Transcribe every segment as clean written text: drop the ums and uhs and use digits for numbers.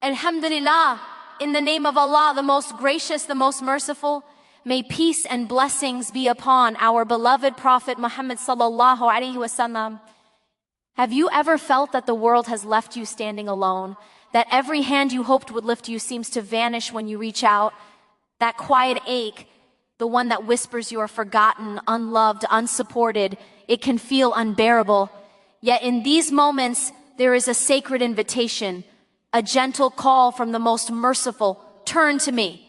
Alhamdulillah, in the name of Allah, the most gracious, the most merciful, may peace and blessings be upon our beloved Prophet Muhammad sallallahu alaihi wasallam. Have you ever felt that the world has left you standing alone? That every hand you hoped would lift you seems to vanish when you reach out? That quiet ache, the one that whispers you are forgotten, unloved, unsupported, it can feel unbearable. Yet in these moments, there is a sacred invitation, a gentle call from the most merciful. Turn to me.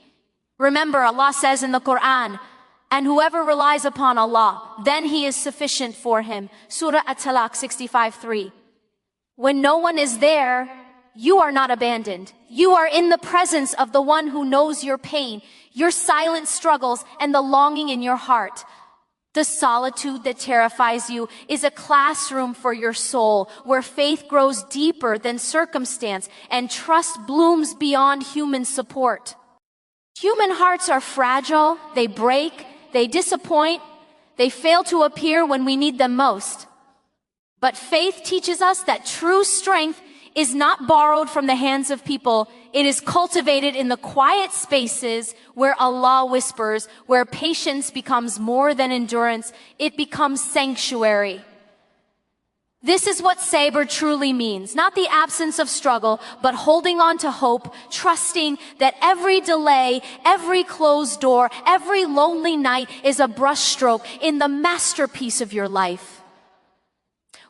Remember, Allah says in the Quran, and whoever relies upon Allah, then He is sufficient for him. Surah At-Talaq 65:3. When no one is there, you are not abandoned. You are in the presence of the one who knows your pain, your silent struggles, and the longing in your heart. The solitude that terrifies you is a classroom for your soul, where faith grows deeper than circumstance and trust blooms beyond human support. Human hearts are fragile, they break, they disappoint, they fail to appear when we need them most. But faith teaches us that true strength is not borrowed from the hands of people. It is cultivated in the quiet spaces where Allah whispers, where patience becomes more than endurance. It becomes sanctuary. This is what sabr truly means. Not the absence of struggle, but holding on to hope, trusting that every delay, every closed door, every lonely night is a brushstroke in the masterpiece of your life.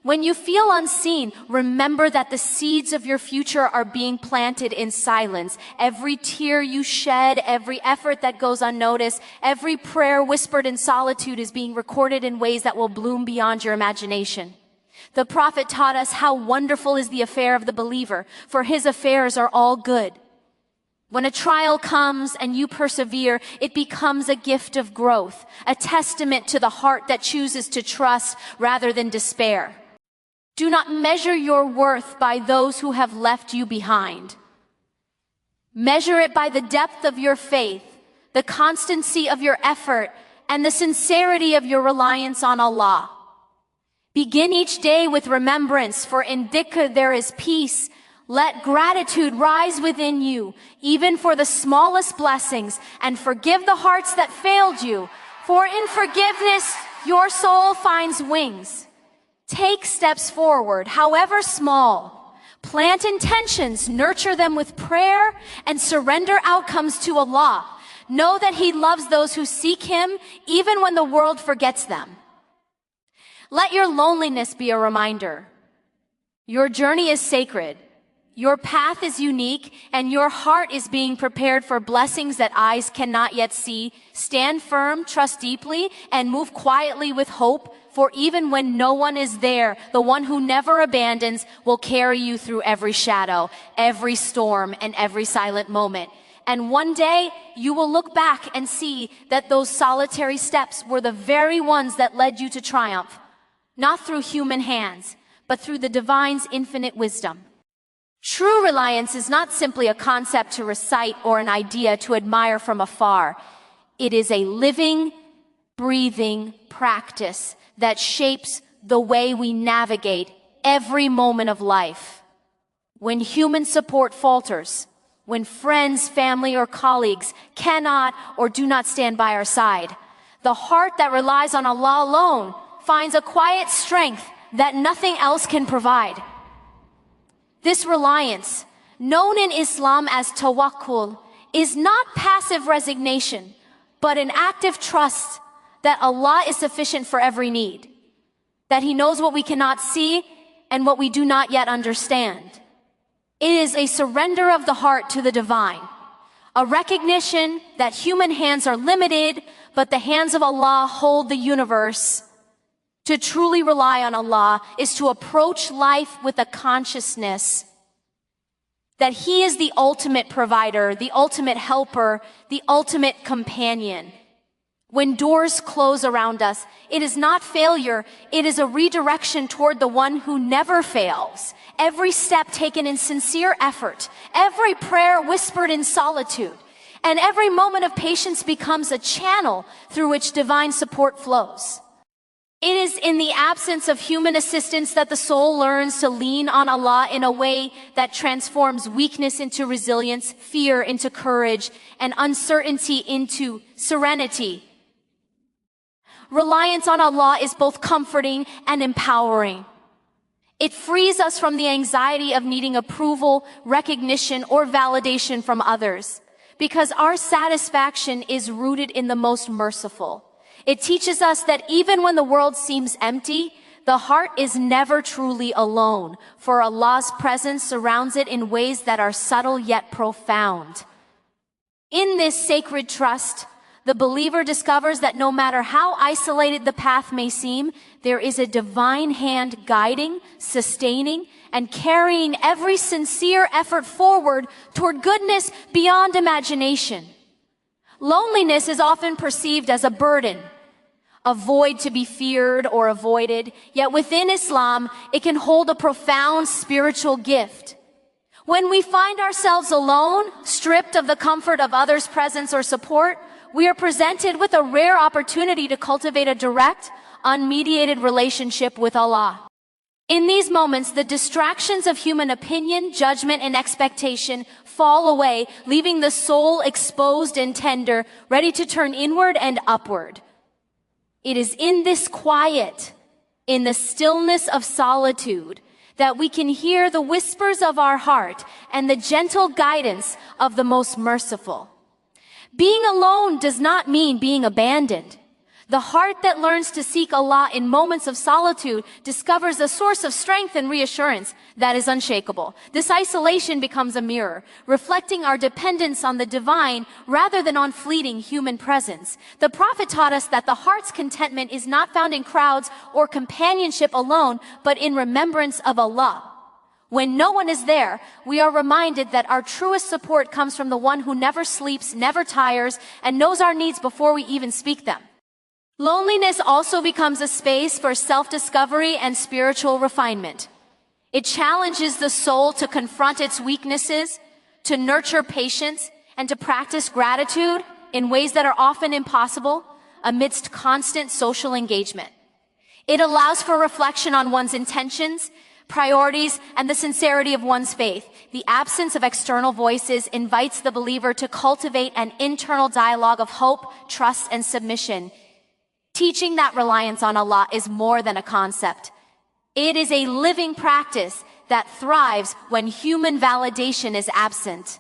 When you feel unseen, remember that the seeds of your future are being planted in silence. Every tear you shed, every effort that goes unnoticed, every prayer whispered in solitude is being recorded in ways that will bloom beyond your imagination. The Prophet taught us how wonderful is the affair of the believer, for his affairs are all good. When a trial comes and you persevere, it becomes a gift of growth, a testament to the heart that chooses to trust rather than despair. Do not measure your worth by those who have left you behind. Measure it by the depth of your faith, the constancy of your effort, and the sincerity of your reliance on Allah. Begin each day with remembrance, for in dhikr there is peace. Let gratitude rise within you, even for the smallest blessings, and forgive the hearts that failed you, for in forgiveness your soul finds wings. Take steps forward, however small. Plant intentions, nurture them with prayer, and surrender outcomes to Allah. Know that He loves those who seek Him, even when the world forgets them. Let your loneliness be a reminder. Your journey is sacred. Your path is unique, and your heart is being prepared for blessings that eyes cannot yet see. Stand firm, trust deeply, and move quietly with hope. For even when no one is there, the one who never abandons will carry you through every shadow, every storm, and every silent moment. And one day, you will look back and see that those solitary steps were the very ones that led you to triumph, not through human hands, but through the divine's infinite wisdom. True reliance is not simply a concept to recite or an idea to admire from afar. It is a living, breathing practice that shapes the way we navigate every moment of life. When human support falters, when friends, family, or colleagues cannot or do not stand by our side, the heart that relies on Allah alone finds a quiet strength that nothing else can provide. This reliance, known in Islam as tawakkul, is not passive resignation, but an active trust that Allah is sufficient for every need, that He knows what we cannot see and what we do not yet understand. It is a surrender of the heart to the divine, a recognition that human hands are limited, but the hands of Allah hold the universe. To truly rely on Allah is to approach life with a consciousness that He is the ultimate provider, the ultimate helper, the ultimate companion. When doors close around us, it is not failure, it is a redirection toward the one who never fails. Every step taken in sincere effort, every prayer whispered in solitude, and every moment of patience becomes a channel through which divine support flows. It is in the absence of human assistance that the soul learns to lean on Allah in a way that transforms weakness into resilience, fear into courage, and uncertainty into serenity. Reliance on Allah is both comforting and empowering. It frees us from the anxiety of needing approval, recognition, or validation from others, because our satisfaction is rooted in the most merciful. It teaches us that even when the world seems empty, the heart is never truly alone, for Allah's presence surrounds it in ways that are subtle yet profound. In this sacred trust, the believer discovers that no matter how isolated the path may seem, there is a divine hand guiding, sustaining, and carrying every sincere effort forward toward goodness beyond imagination. Loneliness is often perceived as a burden, a void to be feared or avoided, yet within Islam, it can hold a profound spiritual gift. When we find ourselves alone, stripped of the comfort of others' presence or support, we are presented with a rare opportunity to cultivate a direct, unmediated relationship with Allah. In these moments, the distractions of human opinion, judgment, and expectation fall away, leaving the soul exposed and tender, ready to turn inward and upward. It is in this quiet, in the stillness of solitude, that we can hear the whispers of our heart and the gentle guidance of the most merciful. Being alone does not mean being abandoned. The heart that learns to seek Allah in moments of solitude discovers a source of strength and reassurance that is unshakable. This isolation becomes a mirror, reflecting our dependence on the divine rather than on fleeting human presence. The Prophet taught us that the heart's contentment is not found in crowds or companionship alone, but in remembrance of Allah. When no one is there, we are reminded that our truest support comes from the one who never sleeps, never tires, and knows our needs before we even speak them. Loneliness also becomes a space for self-discovery and spiritual refinement. It challenges the soul to confront its weaknesses, to nurture patience, and to practice gratitude in ways that are often impossible amidst constant social engagement. It allows for reflection on one's intentions, priorities, and the sincerity of one's faith. The absence of external voices invites the believer to cultivate an internal dialogue of hope, trust, and submission, teaching that reliance on Allah is more than a concept. It is a living practice that thrives when human validation is absent.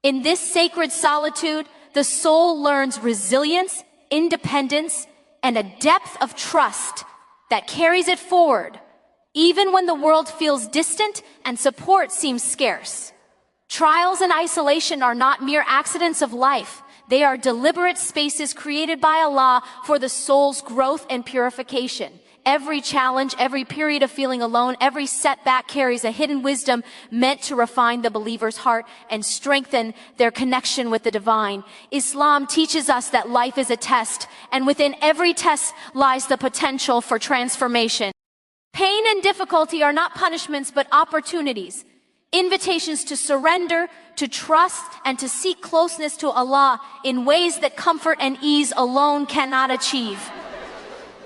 In this sacred solitude, the soul learns resilience, independence, and a depth of trust that carries it forward, even when the world feels distant and support seems scarce. Trials and isolation are not mere accidents of life. They are deliberate spaces created by Allah for the soul's growth and purification. Every challenge, every period of feeling alone, every setback carries a hidden wisdom meant to refine the believer's heart and strengthen their connection with the divine. Islam teaches us that life is a test, and within every test lies the potential for transformation. Pain and difficulty are not punishments, but opportunities, invitations to surrender, to trust, and to seek closeness to Allah in ways that comfort and ease alone cannot achieve.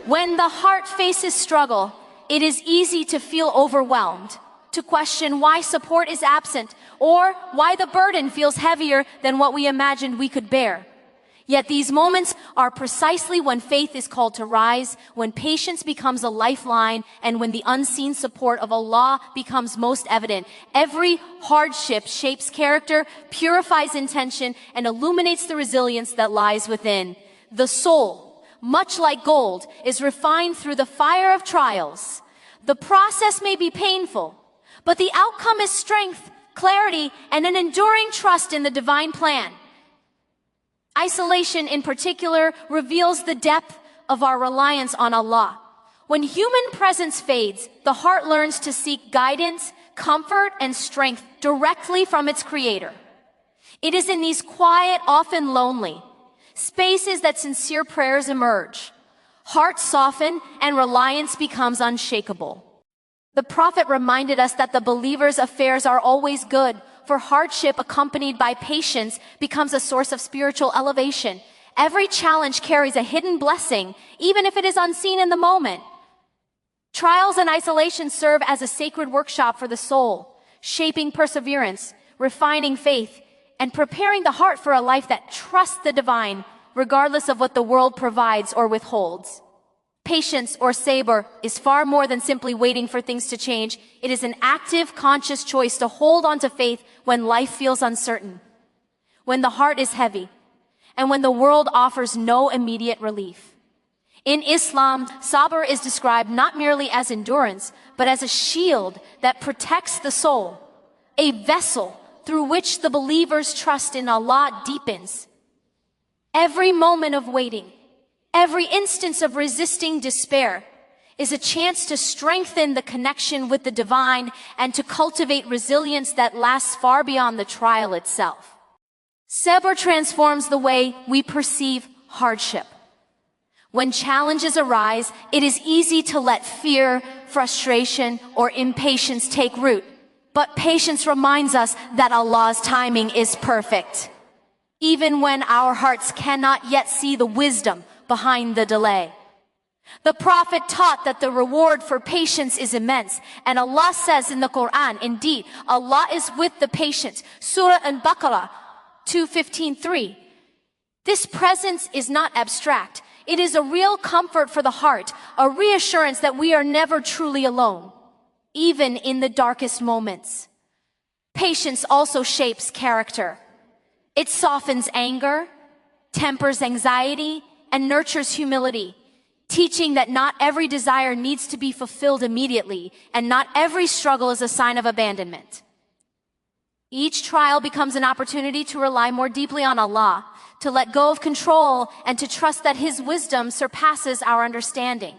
When the heart faces struggle, it is easy to feel overwhelmed, to question why support is absent, or why the burden feels heavier than what we imagined we could bear. Yet these moments are precisely when faith is called to rise, when patience becomes a lifeline, and when the unseen support of Allah becomes most evident. Every hardship shapes character, purifies intention, and illuminates the resilience that lies within. The soul, much like gold, is refined through the fire of trials. The process may be painful, but the outcome is strength, clarity, and an enduring trust in the divine plan. Isolation in particular reveals the depth of our reliance on Allah. When human presence fades, the heart learns to seek guidance, comfort, and strength directly from its Creator. It is in these quiet, often lonely, spaces that sincere prayers emerge. Hearts soften and reliance becomes unshakable. The Prophet reminded us that the believer's affairs are always good, for hardship accompanied by patience becomes a source of spiritual elevation. Every challenge carries a hidden blessing, even if it is unseen in the moment. Trials and isolation serve as a sacred workshop for the soul, shaping perseverance, refining faith, and preparing the heart for a life that trusts the divine, regardless of what the world provides or withholds. Patience, or sabr, is far more than simply waiting for things to change. It is an active, conscious choice to hold on to faith when life feels uncertain, when the heart is heavy, and when the world offers no immediate relief. In Islam, sabr is described not merely as endurance, but as a shield that protects the soul, a vessel through which the believer's trust in Allah deepens. Every moment of waiting, every instance of resisting despair is a chance to strengthen the connection with the divine and to cultivate resilience that lasts far beyond the trial itself. Sabr transforms the way we perceive hardship. When challenges arise, it is easy to let fear, frustration, or impatience take root. But patience reminds us that Allah's timing is perfect, even when our hearts cannot yet see the wisdom behind the delay. The Prophet taught that the reward for patience is immense, and Allah says in the Quran, indeed, Allah is with the patient. Surah Al-Baqarah 2:15-3. This presence is not abstract. It is a real comfort for the heart, a reassurance that we are never truly alone, even in the darkest moments. Patience also shapes character. It softens anger, tempers anxiety, and nurtures humility, teaching that not every desire needs to be fulfilled immediately, and not every struggle is a sign of abandonment. Each trial becomes an opportunity to rely more deeply on Allah, to let go of control, and to trust that His wisdom surpasses our understanding.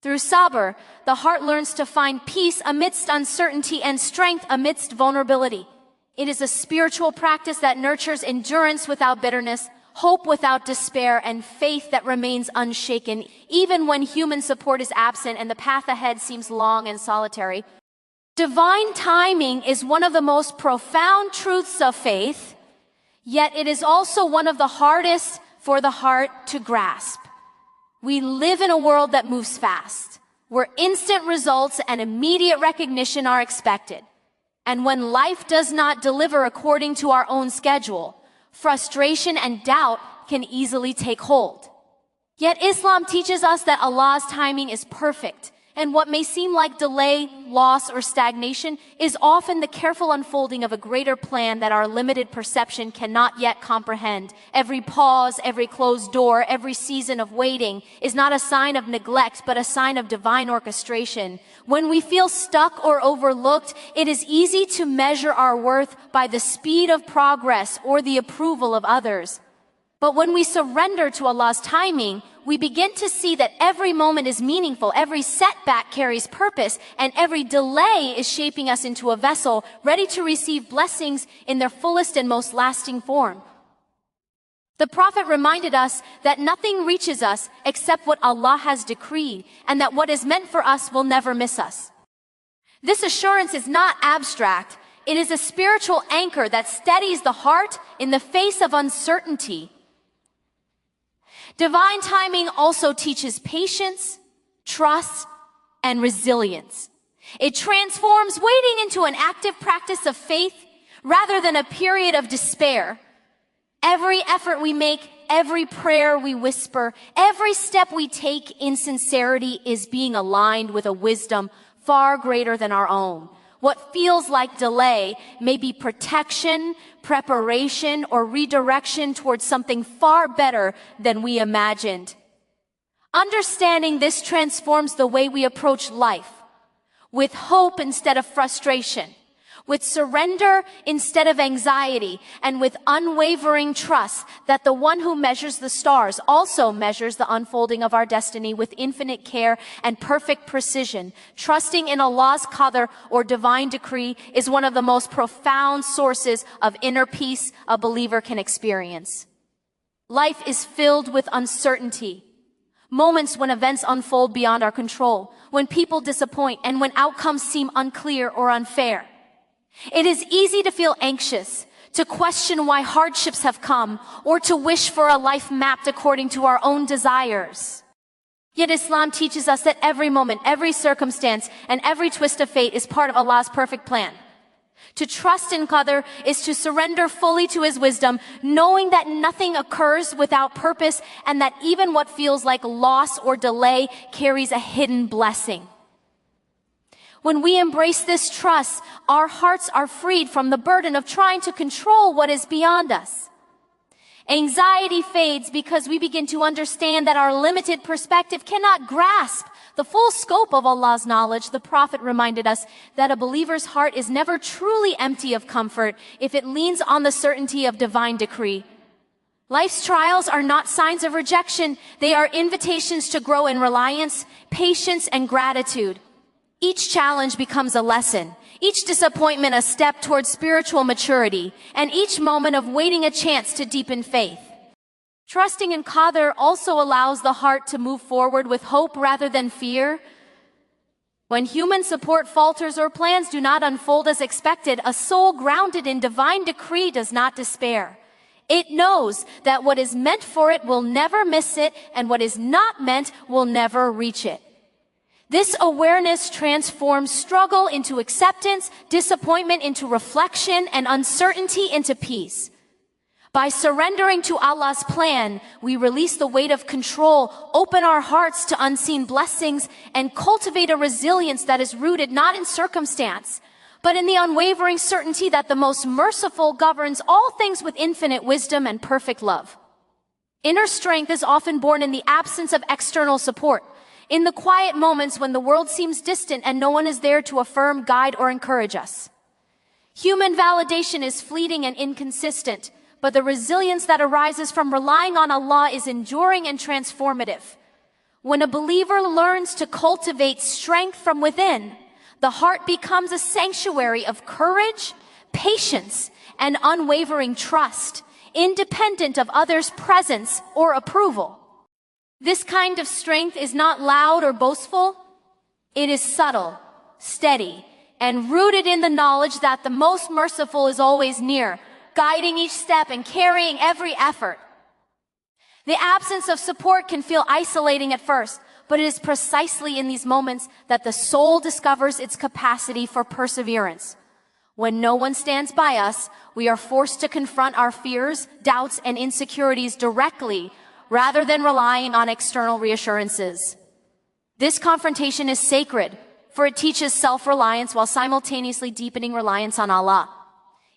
Through sabr, the heart learns to find peace amidst uncertainty and strength amidst vulnerability. It is a spiritual practice that nurtures endurance without bitterness, hope without despair, and faith that remains unshaken, even when human support is absent and the path ahead seems long and solitary. Divine timing is one of the most profound truths of faith, yet it is also one of the hardest for the heart to grasp. We live in a world that moves fast, where instant results and immediate recognition are expected. And when life does not deliver according to our own schedule, frustration and doubt can easily take hold. Yet Islam teaches us that Allah's timing is perfect, and what may seem like delay, loss, or stagnation is often the careful unfolding of a greater plan that our limited perception cannot yet comprehend. Every pause, every closed door, every season of waiting is not a sign of neglect, but a sign of divine orchestration. When we feel stuck or overlooked, it is easy to measure our worth by the speed of progress or the approval of others. But when we surrender to Allah's timing, we begin to see that every moment is meaningful, every setback carries purpose, and every delay is shaping us into a vessel ready to receive blessings in their fullest and most lasting form. The Prophet reminded us that nothing reaches us except what Allah has decreed, and that what is meant for us will never miss us. This assurance is not abstract. It is a spiritual anchor that steadies the heart in the face of uncertainty. Divine timing also teaches patience, trust, and resilience. It transforms waiting into an active practice of faith rather than a period of despair. Every effort we make, every prayer we whisper, every step we take in sincerity is being aligned with a wisdom far greater than our own. What feels like delay may be protection, preparation, or redirection towards something far better than we imagined. Understanding this transforms the way we approach life, with hope instead of frustration, with surrender instead of anxiety, and with unwavering trust that the one who measures the stars also measures the unfolding of our destiny with infinite care and perfect precision. Trusting in Allah's qadr, or divine decree, is one of the most profound sources of inner peace a believer can experience. Life is filled with uncertainty, moments when events unfold beyond our control, when people disappoint, and when outcomes seem unclear or unfair. It is easy to feel anxious, to question why hardships have come, or to wish for a life mapped according to our own desires. Yet Islam teaches us that every moment, every circumstance, and every twist of fate is part of Allah's perfect plan. To trust in Qadr is to surrender fully to His wisdom, knowing that nothing occurs without purpose and that even what feels like loss or delay carries a hidden blessing. When we embrace this trust, our hearts are freed from the burden of trying to control what is beyond us. Anxiety fades because we begin to understand that our limited perspective cannot grasp the full scope of Allah's knowledge. The Prophet reminded us that a believer's heart is never truly empty of comfort if it leans on the certainty of divine decree. Life's trials are not signs of rejection. They are invitations to grow in reliance, patience, and gratitude. Each challenge becomes a lesson, each disappointment a step towards spiritual maturity, and each moment of waiting a chance to deepen faith. Trusting in Qadr also allows the heart to move forward with hope rather than fear. When human support falters or plans do not unfold as expected, a soul grounded in divine decree does not despair. It knows that what is meant for it will never miss it, and what is not meant will never reach it. This awareness transforms struggle into acceptance, disappointment into reflection, and uncertainty into peace. By surrendering to Allah's plan, we release the weight of control, open our hearts to unseen blessings, and cultivate a resilience that is rooted not in circumstance, but in the unwavering certainty that the most merciful governs all things with infinite wisdom and perfect love. Inner strength is often born in the absence of external support, in the quiet moments when the world seems distant and no one is there to affirm, guide, or encourage us. Human validation is fleeting and inconsistent, but the resilience that arises from relying on Allah is enduring and transformative. When a believer learns to cultivate strength from within, the heart becomes a sanctuary of courage, patience, and unwavering trust, independent of others' presence or approval. This kind of strength is not loud or boastful. It is subtle, steady, and rooted in the knowledge that the most merciful is always near, guiding each step and carrying every effort. The absence of support can feel isolating at first, but it is precisely in these moments that the soul discovers its capacity for perseverance. When no one stands by us, we are forced to confront our fears, doubts, and insecurities directly, rather than relying on external reassurances. This confrontation is sacred, for it teaches self-reliance while simultaneously deepening reliance on Allah.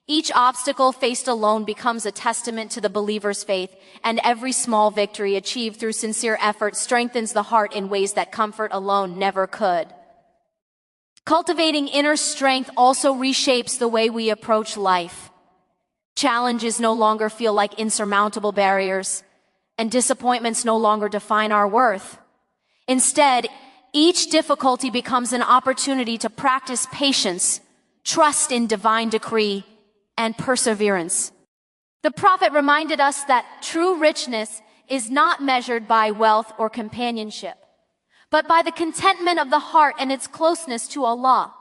Each obstacle faced alone becomes a testament to the believer's faith, and every small victory achieved through sincere effort strengthens the heart in ways that comfort alone never could. Cultivating inner strength also reshapes the way we approach life. Challenges no longer feel like insurmountable barriers, and disappointments no longer define our worth. Instead, each difficulty becomes an opportunity to practice patience, trust in divine decree, and perseverance. The Prophet reminded us that true richness is not measured by wealth or companionship, but by the contentment of the heart and its closeness to Allah.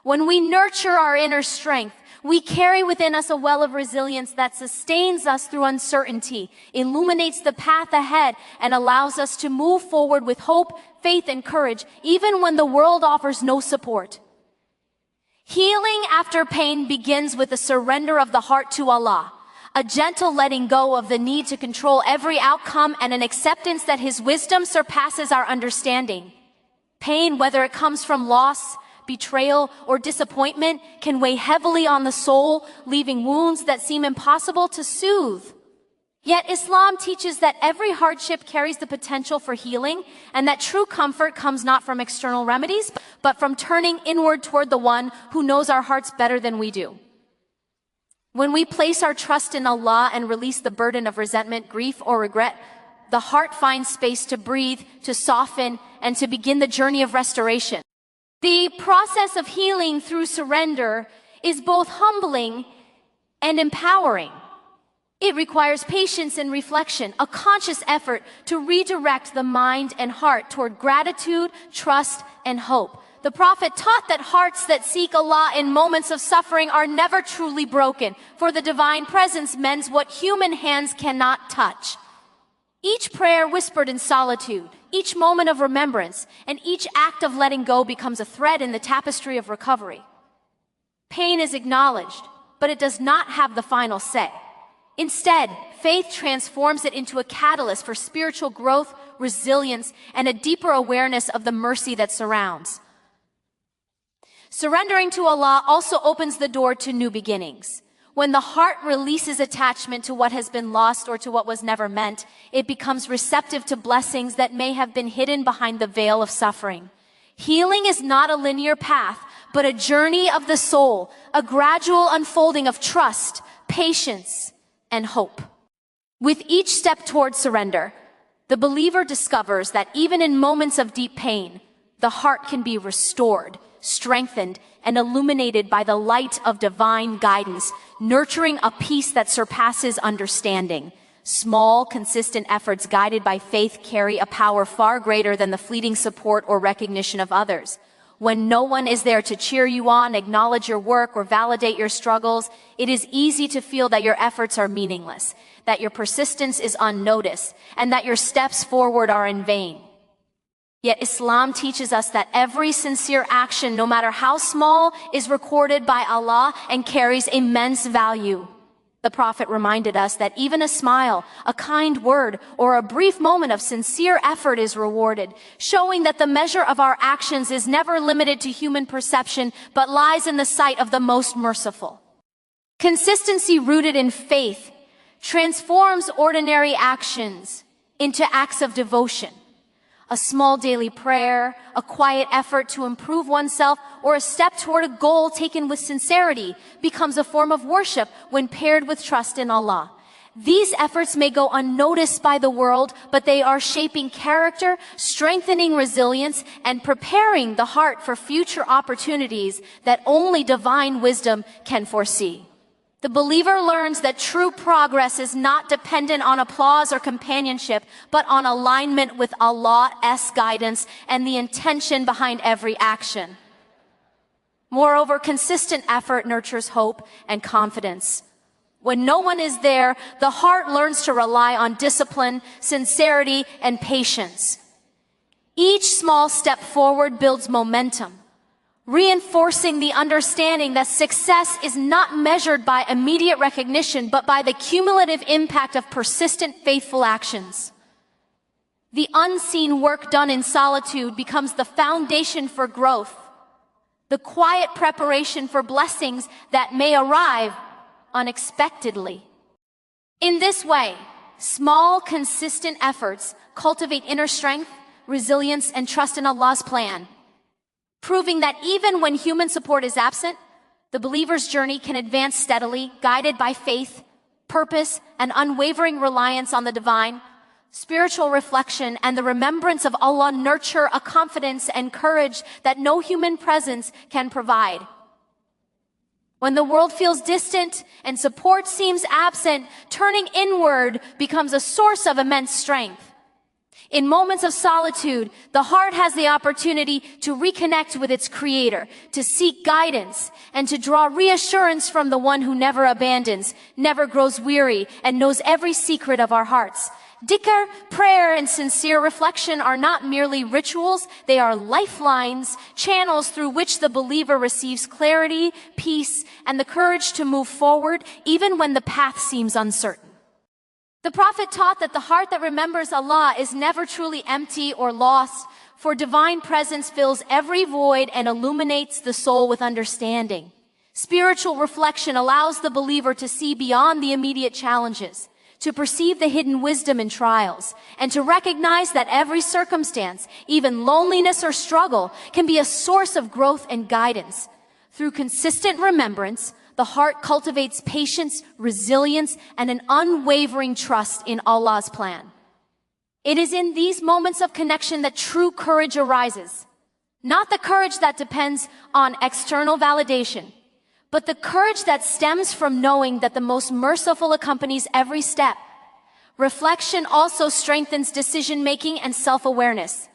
When we nurture our inner strength, we carry within us a well of resilience that sustains us through uncertainty, illuminates the path ahead, and allows us to move forward with hope, faith, and courage, even when the world offers no support. Healing after pain begins with a surrender of the heart to Allah, a gentle letting go of the need to control every outcome, and an acceptance that His wisdom surpasses our understanding. Pain, whether it comes from loss, betrayal, or disappointment, can weigh heavily on the soul, leaving wounds that seem impossible to soothe. Yet Islam teaches that every hardship carries the potential for healing, and that true comfort comes not from external remedies, but from turning inward toward the one who knows our hearts better than we do. When we place our trust in Allah and release the burden of resentment, grief, or regret, the heart finds space to breathe, to soften, and to begin the journey of restoration. The process of healing through surrender is both humbling and empowering. It requires patience and reflection, a conscious effort to redirect the mind and heart toward gratitude, trust, and hope. The Prophet taught that hearts that seek Allah in moments of suffering are never truly broken, for the divine presence mends what human hands cannot touch. Each prayer whispered in solitude, each moment of remembrance, and each act of letting go becomes a thread in the tapestry of recovery. Pain is acknowledged, but it does not have the final say. Instead, faith transforms it into a catalyst for spiritual growth, resilience, and a deeper awareness of the mercy that surrounds. Surrendering to Allah also opens the door to new beginnings. When the heart releases attachment to what has been lost or to what was never meant, it becomes receptive to blessings that may have been hidden behind the veil of suffering. Healing is not a linear path, but a journey of the soul, a gradual unfolding of trust, patience, and hope. With each step toward surrender, the believer discovers that even in moments of deep pain, the heart can be restored, strengthened, and illuminated by the light of divine guidance, nurturing a peace that surpasses understanding. Small, consistent efforts guided by faith carry a power far greater than the fleeting support or recognition of others. When no one is there to cheer you on, acknowledge your work, or validate your struggles, it is easy to feel that your efforts are meaningless, that your persistence is unnoticed, and that your steps forward are in vain. Yet Islam teaches us that every sincere action, no matter how small, is recorded by Allah and carries immense value. The Prophet reminded us that even a smile, a kind word, or a brief moment of sincere effort is rewarded, showing that the measure of our actions is never limited to human perception, but lies in the sight of the most merciful. Consistency rooted in faith transforms ordinary actions into acts of devotion. A small daily prayer, a quiet effort to improve oneself, or a step toward a goal taken with sincerity becomes a form of worship when paired with trust in Allah. These efforts may go unnoticed by the world, but they are shaping character, strengthening resilience, and preparing the heart for future opportunities that only divine wisdom can foresee. The believer learns that true progress is not dependent on applause or companionship, but on alignment with Allah's guidance and the intention behind every action. Moreover, consistent effort nurtures hope and confidence. When no one is there, the heart learns to rely on discipline, sincerity, and patience. Each small step forward builds momentum, reinforcing the understanding that success is not measured by immediate recognition, but by the cumulative impact of persistent, faithful actions. The unseen work done in solitude becomes the foundation for growth, the quiet preparation for blessings that may arrive unexpectedly. In this way, small, consistent efforts cultivate inner strength, resilience, and trust in Allah's plan, proving that even when human support is absent, the believer's journey can advance steadily, guided by faith, purpose, and unwavering reliance on the divine. Spiritual reflection and the remembrance of Allah nurture a confidence and courage that no human presence can provide. When the world feels distant and support seems absent, turning inward becomes a source of immense strength. In moments of solitude, the heart has the opportunity to reconnect with its Creator, to seek guidance, and to draw reassurance from the one who never abandons, never grows weary, and knows every secret of our hearts. Dhikr, prayer, and sincere reflection are not merely rituals, they are lifelines, channels through which the believer receives clarity, peace, and the courage to move forward, even when the path seems uncertain. The Prophet taught that the heart that remembers Allah is never truly empty or lost, for divine presence fills every void and illuminates the soul with understanding. Spiritual reflection allows the believer to see beyond the immediate challenges, to perceive the hidden wisdom in trials, and to recognize that every circumstance, even loneliness or struggle, can be a source of growth and guidance. Through consistent remembrance, the heart cultivates patience, resilience, and an unwavering trust in Allah's plan. It is in these moments of connection that true courage arises. Not the courage that depends on external validation, but the courage that stems from knowing that the most merciful accompanies every step. Reflection also strengthens decision-making and self-awareness.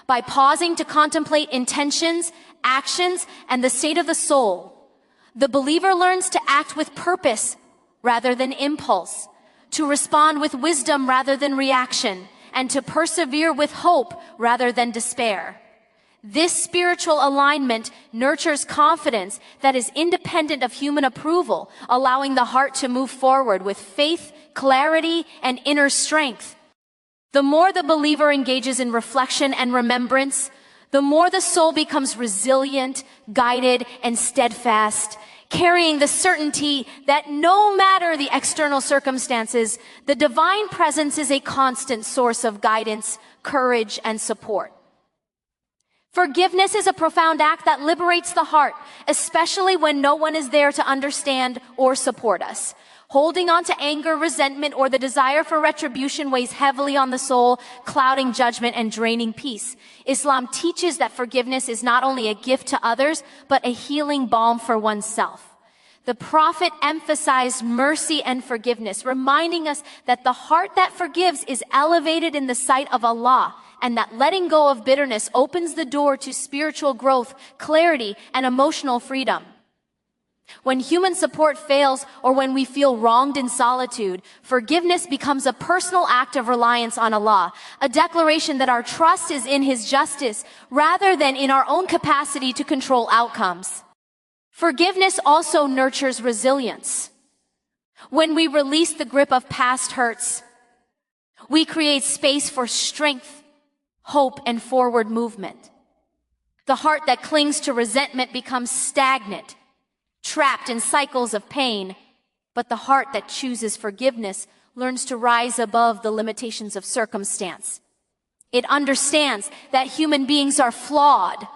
By pausing to contemplate intentions, actions, and the state of the soul, the believer learns to act with purpose rather than impulse, to respond with wisdom rather than reaction, and to persevere with hope rather than despair. This spiritual alignment nurtures confidence that is independent of human approval, allowing the heart to move forward with faith, clarity, and inner strength. The more the believer engages in reflection and remembrance, the more the soul becomes resilient, guided, and steadfast, carrying the certainty that no matter the external circumstances, the divine presence is a constant source of guidance, courage, and support. Forgiveness is a profound act that liberates the heart, especially when no one is there to understand or support us. Holding on to anger, resentment, or the desire for retribution weighs heavily on the soul, clouding judgment and draining peace. Islam teaches that forgiveness is not only a gift to others, but a healing balm for oneself. The Prophet emphasized mercy and forgiveness, reminding us that the heart that forgives is elevated in the sight of Allah, and that letting go of bitterness opens the door to spiritual growth, clarity, and emotional freedom. When human support fails or when we feel wronged in solitude, forgiveness becomes a personal act of reliance on Allah, a declaration that our trust is in His justice rather than in our own capacity to control outcomes. Forgiveness also nurtures resilience. When we release the grip of past hurts, we create space for strength, hope, and forward movement. The heart that clings to resentment becomes stagnant, trapped in cycles of pain, but the heart that chooses forgiveness learns to rise above the limitations of circumstance. It understands that human beings are flawed,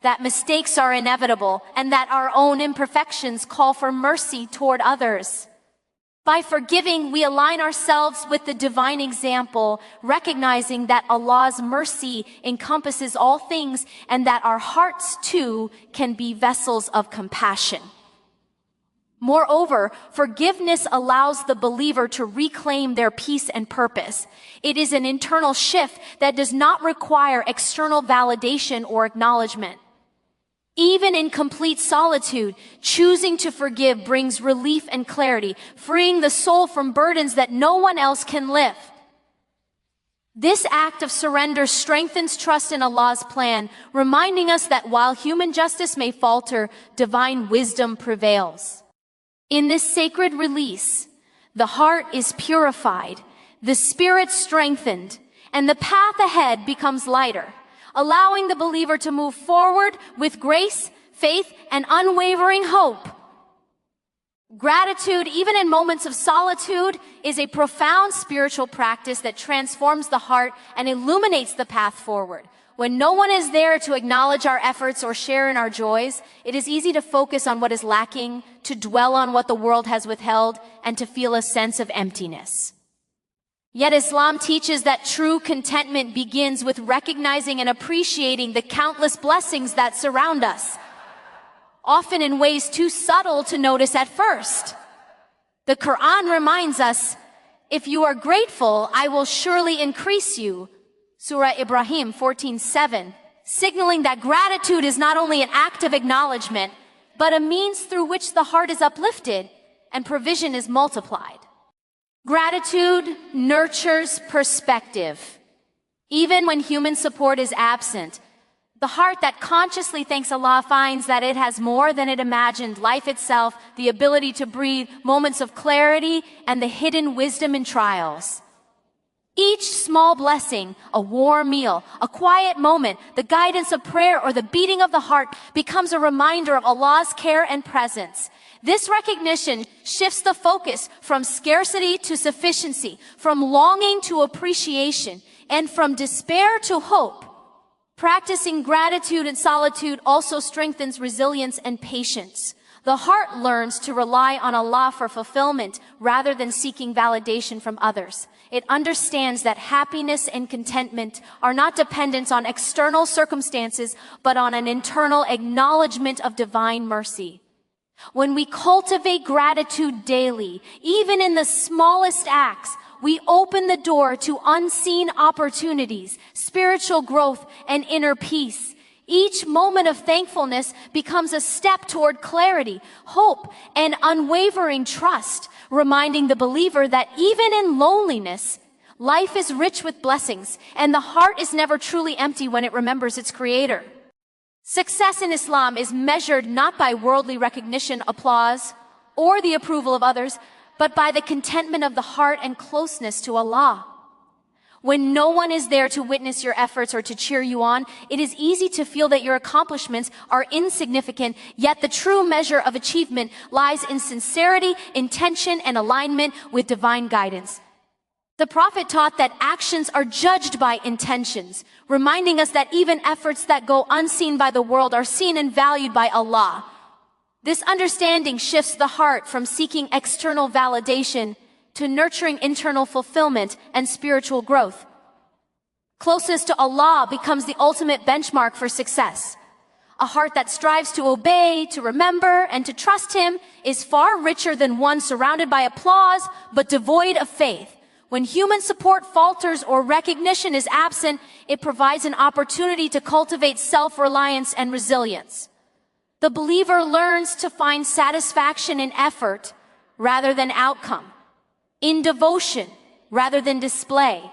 that mistakes are inevitable, and that our own imperfections call for mercy toward others. By forgiving, we align ourselves with the divine example, recognizing that Allah's mercy encompasses all things and that our hearts too can be vessels of compassion. Moreover, forgiveness allows the believer to reclaim their peace and purpose. It is an internal shift that does not require external validation or acknowledgement. Even in complete solitude, choosing to forgive brings relief and clarity, freeing the soul from burdens that no one else can lift. This act of surrender strengthens trust in Allah's plan, reminding us that while human justice may falter, divine wisdom prevails. In this sacred release, the heart is purified, the spirit strengthened, and the path ahead becomes lighter, allowing the believer to move forward with grace, faith, and unwavering hope. Gratitude, even in moments of solitude, is a profound spiritual practice that transforms the heart and illuminates the path forward. When no one is there to acknowledge our efforts or share in our joys, it is easy to focus on what is lacking, to dwell on what the world has withheld, and to feel a sense of emptiness. Yet Islam teaches that true contentment begins with recognizing and appreciating the countless blessings that surround us, often in ways too subtle to notice at first. The Quran reminds us, "If you are grateful, I will surely increase you." Surah Ibrahim 14:7, signaling that gratitude is not only an act of acknowledgement, but a means through which the heart is uplifted and provision is multiplied. Gratitude nurtures perspective. Even when human support is absent, the heart that consciously thanks Allah finds that it has more than it imagined: life itself, the ability to breathe, moments of clarity, and the hidden wisdom in trials. Each small blessing, a warm meal, a quiet moment, the guidance of prayer, or the beating of the heart becomes a reminder of Allah's care and presence. This recognition shifts the focus from scarcity to sufficiency, from longing to appreciation, and from despair to hope. Practicing gratitude in solitude also strengthens resilience and patience. The heart learns to rely on Allah for fulfillment rather than seeking validation from others. It understands that happiness and contentment are not dependent on external circumstances, but on an internal acknowledgement of divine mercy. When we cultivate gratitude daily, even in the smallest acts, we open the door to unseen opportunities, spiritual growth, and inner peace. Each moment of thankfulness becomes a step toward clarity, hope, and unwavering trust, reminding the believer that even in loneliness, life is rich with blessings, and the heart is never truly empty when it remembers its Creator. Success in Islam is measured not by worldly recognition, applause, or the approval of others, but by the contentment of the heart and closeness to Allah. When no one is there to witness your efforts or to cheer you on, it is easy to feel that your accomplishments are insignificant, yet the true measure of achievement lies in sincerity, intention, and alignment with divine guidance. The Prophet taught that actions are judged by intentions, reminding us that even efforts that go unseen by the world are seen and valued by Allah. This understanding shifts the heart from seeking external validation to nurturing internal fulfillment and spiritual growth. Closeness to Allah becomes the ultimate benchmark for success. A heart that strives to obey, to remember, and to trust Him is far richer than one surrounded by applause but devoid of faith. When human support falters or recognition is absent, it provides an opportunity to cultivate self-reliance and resilience. The believer learns to find satisfaction in effort rather than outcome, in devotion rather than display,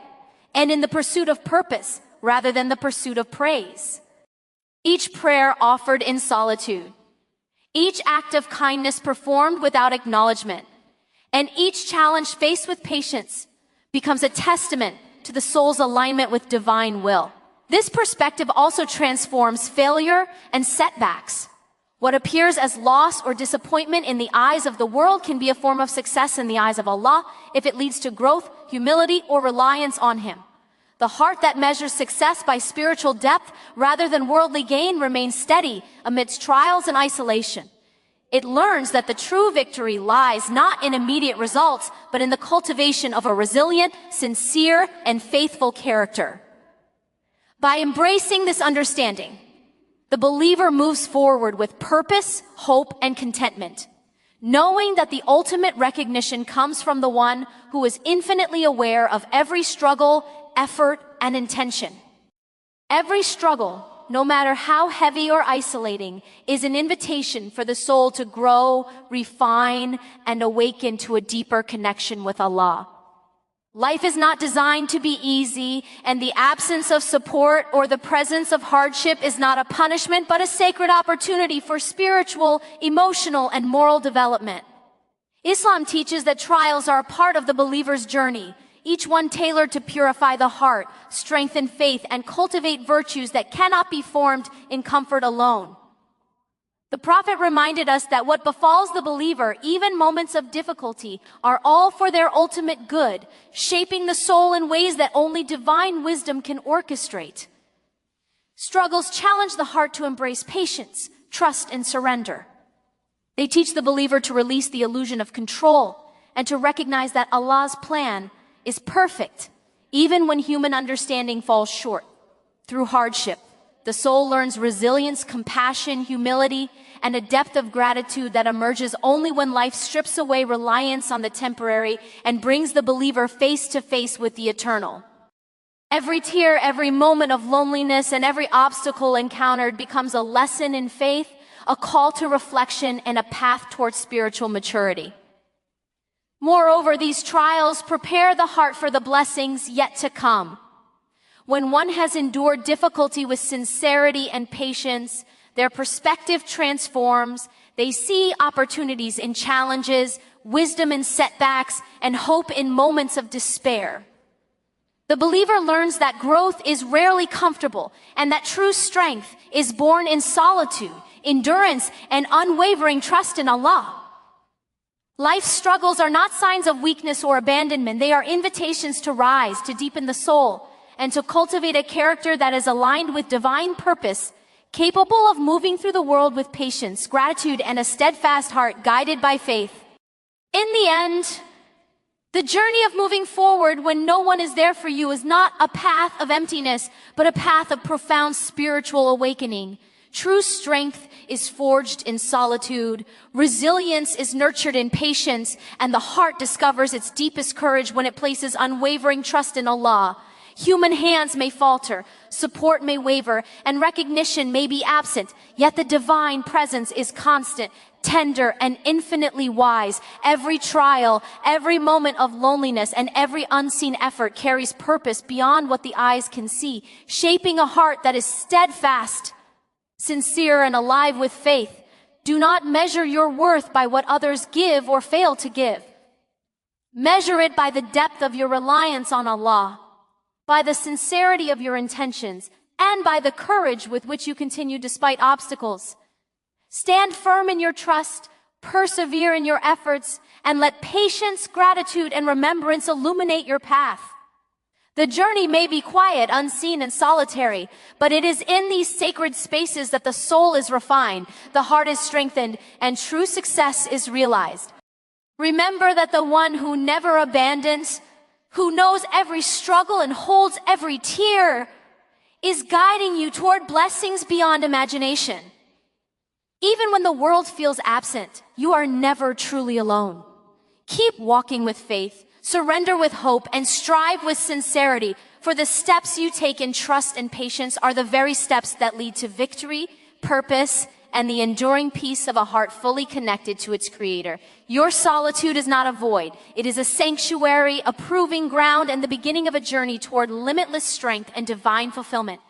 and in the pursuit of purpose rather than the pursuit of praise. Each prayer offered in solitude, each act of kindness performed without acknowledgement, and each challenge faced with patience becomes a testament to the soul's alignment with divine will. This perspective also transforms failure and setbacks. What appears as loss or disappointment in the eyes of the world can be a form of success in the eyes of Allah if it leads to growth, humility, or reliance on Him. The heart that measures success by spiritual depth rather than worldly gain remains steady amidst trials and isolation. It learns that the true victory lies not in immediate results, but in the cultivation of a resilient, sincere, and faithful character. By embracing this understanding, the believer moves forward with purpose, hope, and contentment, knowing that the ultimate recognition comes from the one who is infinitely aware of every struggle, effort, and intention. Every struggle, no matter how heavy or isolating, is an invitation for the soul to grow, refine, and awaken to a deeper connection with Allah. Life is not designed to be easy, and the absence of support or the presence of hardship is not a punishment, but a sacred opportunity for spiritual, emotional, and moral development. Islam teaches that trials are a part of the believer's journey, each one tailored to purify the heart, strengthen faith, and cultivate virtues that cannot be formed in comfort alone. The Prophet reminded us that what befalls the believer, even moments of difficulty, are all for their ultimate good, shaping the soul in ways that only divine wisdom can orchestrate. Struggles challenge the heart to embrace patience, trust, and surrender. They teach the believer to release the illusion of control and to recognize that Allah's plan is perfect, even when human understanding falls short. Through hardship, the soul learns resilience, compassion, humility, and a depth of gratitude that emerges only when life strips away reliance on the temporary and brings the believer face to face with the eternal. Every tear, every moment of loneliness, and every obstacle encountered becomes a lesson in faith, a call to reflection, and a path towards spiritual maturity. Moreover, these trials prepare the heart for the blessings yet to come. When one has endured difficulty with sincerity and patience, their perspective transforms. They see opportunities in challenges, wisdom in setbacks, and hope in moments of despair. The believer learns that growth is rarely comfortable and that true strength is born in solitude, endurance, and unwavering trust in Allah. Life's struggles are not signs of weakness or abandonment. They are invitations to rise, to deepen the soul, and to cultivate a character that is aligned with divine purpose, capable of moving through the world with patience, gratitude, and a steadfast heart guided by faith. In the end, the journey of moving forward when no one is there for you is not a path of emptiness, but a path of profound spiritual awakening, True strength is forged in solitude. Resilience is nurtured in patience, and the heart discovers its deepest courage when it places unwavering trust in Allah. Human hands may falter, support may waver, and recognition may be absent, yet the divine presence is constant, tender, and infinitely wise. Every trial, every moment of loneliness, and every unseen effort carries purpose beyond what the eyes can see, shaping a heart that is steadfast, sincere, and alive with faith. Do not measure your worth by what others give or fail to give. Measure it by the depth of your reliance on Allah, by the sincerity of your intentions, and by the courage with which you continue despite obstacles. Stand firm in your trust, persevere in your efforts, and let patience, gratitude, and remembrance illuminate your path. The journey may be quiet, unseen, and solitary, but it is in these sacred spaces that the soul is refined, the heart is strengthened, and true success is realized. Remember that the one who never abandons, who knows every struggle and holds every tear, is guiding you toward blessings beyond imagination. Even when the world feels absent, you are never truly alone. Keep walking with faith, surrender with hope, and strive with sincerity, for the steps you take in trust and patience are the very steps that lead to victory, purpose, and the enduring peace of a heart fully connected to its Creator. Your solitude is not a void. It is a sanctuary, a proving ground, and the beginning of a journey toward limitless strength and divine fulfillment.